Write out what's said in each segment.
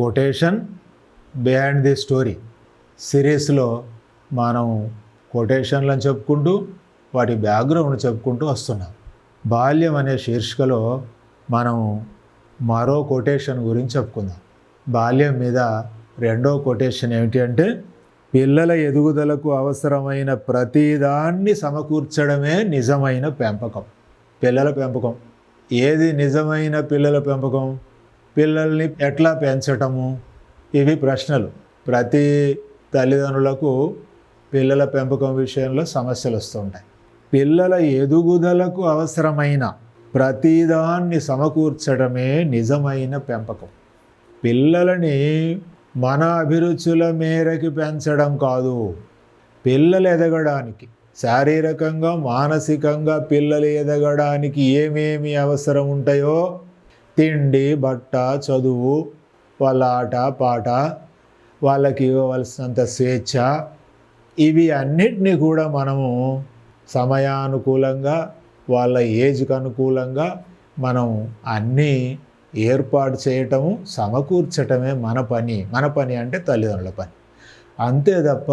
Quotation behind the story సిరీస్లో మనం కొటేషన్లను చెప్పుకుంటూ వాటి బ్యాక్గ్రౌండ్ చెప్పుకుంటూ వస్తున్నాం. బాల్యం అనే శీర్షికలో మనం మరో కొటేషన్ గురించి చెప్పుకుందాం. బాల్యం మీద రెండో కొటేషన్ ఏమిటి అంటే, పిల్లల ఎదుగుదలకు అవసరమైన ప్రతిదాన్ని సమకూర్చడమే నిజమైన పెంపకం. పిల్లల పెంపకం ఏది నిజమైన పిల్లల పెంపకం? పిల్లల్ని ఎట్లా పెంచటము? ఇవి ప్రశ్నలు. ప్రతి తల్లిదండ్రులకు పిల్లల పెంపకం విషయంలో సమస్యలు వస్తుంటాయి. పిల్లల ఎదుగుదలకు అవసరమైన ప్రతిదాన్ని సమకూర్చడమే నిజమైన పెంపకం. పిల్లలని మన అభిరుచుల మేరకి పెంచడం కాదు. పిల్లలు ఎదగడానికి, శారీరకంగా మానసికంగా పిల్లలు ఎదగడానికి ఏమేమి అవసరం ఉంటాయో, తిండి, బట్ట, చదువు, వాళ్ళ ఆట పాట, వాళ్ళకి ఇవ్వవలసినంత స్వేచ్ఛ, ఇవి అన్నిటినీ కూడా మనము సమయానుకూలంగా వాళ్ళ ఏజ్కి అనుకూలంగా మనం అన్నీ ఏర్పాటు చేయటము, సమకూర్చటమే మన పని. మన పని అంటే తల్లిదండ్రుల పని. అంతే తప్ప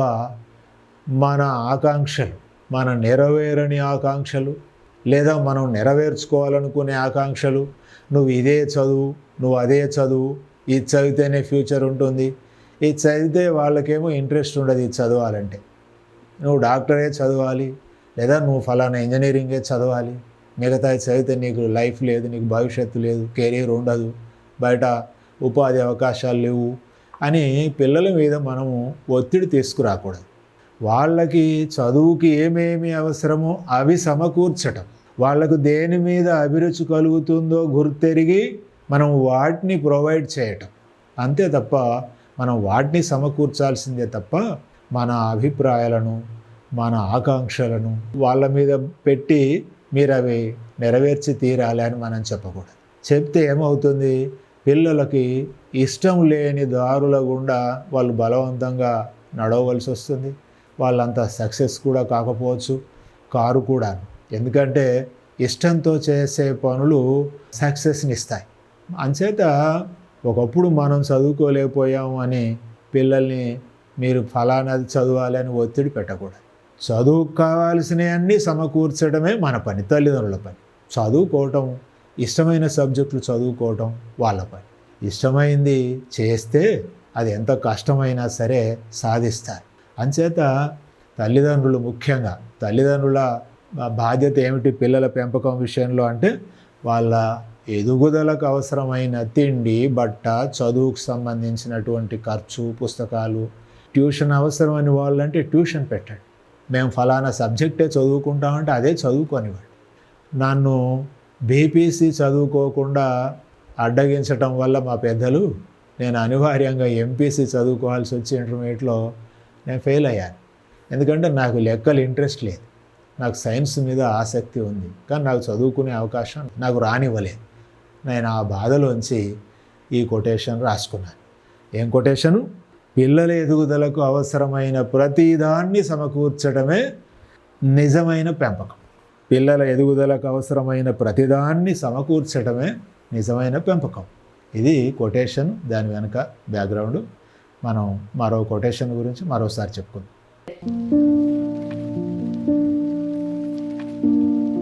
మన ఆకాంక్షలు, మన నెరవేరని ఆకాంక్షలు, లేదా మనం నెరవేర్చుకోవాలనుకునే ఆకాంక్షలు, నువ్వు ఇదే చదువు, నువ్వు అదే చదువు, ఇది చదివితేనే ఫ్యూచర్ ఉంటుంది, ఇది చదివితే వాళ్ళకేమో ఇంట్రెస్ట్ ఉండదు ఇది చదవాలంటే, నువ్వు డాక్టరే చదవాలి, లేదా నువ్వు ఫలానా ఇంజనీరింగే చదవాలి, మిగతా చదివితే నీకు లైఫ్ లేదు, నీకు భవిష్యత్తు లేదు, కెరీర్ ఉండదు, బయట ఉపాధి అవకాశాలు లేవు అని పిల్లల మీద మనము ఒత్తిడి తీసుకురాకూడదు. వాళ్ళకి చదువుకి ఏమేమి అవసరమో అవి సమకూర్చటం, వాళ్ళకు దేని మీద అభిరుచి కలుగుతుందో గుర్తెరిగి మనం వాటిని ప్రొవైడ్ చేయటం. అంతే తప్ప మనం వాటిని సమకూర్చాల్సిందే తప్ప మన అభిప్రాయాలను, మన ఆకాంక్షలను వాళ్ళ మీద పెట్టి మీరు అవి నెరవేర్చి తీరాలి అని మనం చెప్పకూడదు. చెప్తే ఏమవుతుంది, పిల్లలకి ఇష్టం లేని దారుల గుండా వాళ్ళు బలవంతంగా నడవవలసి వస్తుంది. వాళ్ళంతా సక్సెస్ కూడా కాకపోవచ్చు, కారు కూడా. ఎందుకంటే ఇష్టంతో చేసే పనులు సక్సెస్ని ఇస్తాయి. అంచేత ఒకప్పుడు మనం చదువుకోలేకపోయాము అని పిల్లల్ని మీరు ఫలానాది చదవాలి అని ఒత్తిడి పెట్టకూడదు. చదువు కావాల్సినవన్నీ సమకూర్చడమే మన పని, తల్లిదండ్రుల పని. చదువుకోవటం, ఇష్టమైన సబ్జెక్టులు చదువుకోవటం వాళ్ళ పని. ఇష్టమైంది చేస్తే అది ఎంత కష్టమైనా సరే సాధిస్తారు. అంచేత తల్లిదండ్రులు, ముఖ్యంగా తల్లిదండ్రుల బాధ్యత ఏమిటి పిల్లల పెంపకం విషయంలో అంటే, వాళ్ళ ఎదుగుదలకు అవసరమైన తిండి, బట్ట, చదువుకు సంబంధించినటువంటి ఖర్చు, పుస్తకాలు, ట్యూషన్ అవసరమని వాళ్ళంటే ట్యూషన్ పెట్టండి. మేము ఫలానా సబ్జెక్టే చదువుకుంటామంటే అదే చదువుకొనివ్వండి. నన్ను బీపీసీ చదువుకోకుండా అడ్డగించటం వల్ల మా పెద్దలు నేను అనివార్యంగా ఎంపీసీ చదువుకోవాల్సి వచ్చి ఇంటర్మీడియట్లో నేను ఫెయిల్ అయ్యాను. ఎందుకంటే నాకు లెక్కలు ఇంట్రెస్ట్ లేదు, నాకు సైన్స్ మీద ఆసక్తి ఉంది, కానీ నాకు చదువుకునే అవకాశం నాకు రానివ్వలేదు. నేను ఆ బాధలోంచి ఈ కొటేషన్ రాసుకున్నాను. ఏం కొటేషను? పిల్లల ఎదుగుదలకు అవసరమైన ప్రతిదాన్ని సమకూర్చడమే నిజమైన పెంపకం. పిల్లల ఎదుగుదలకు అవసరమైన ప్రతిదాన్ని సమకూర్చడమే నిజమైన పెంపకం. ఇది కొటేషన్, దాని వెనుక బ్యాక్గ్రౌండ్. మనం మరో కొటేషన్ గురించి మరోసారి చెప్పుకుందాం.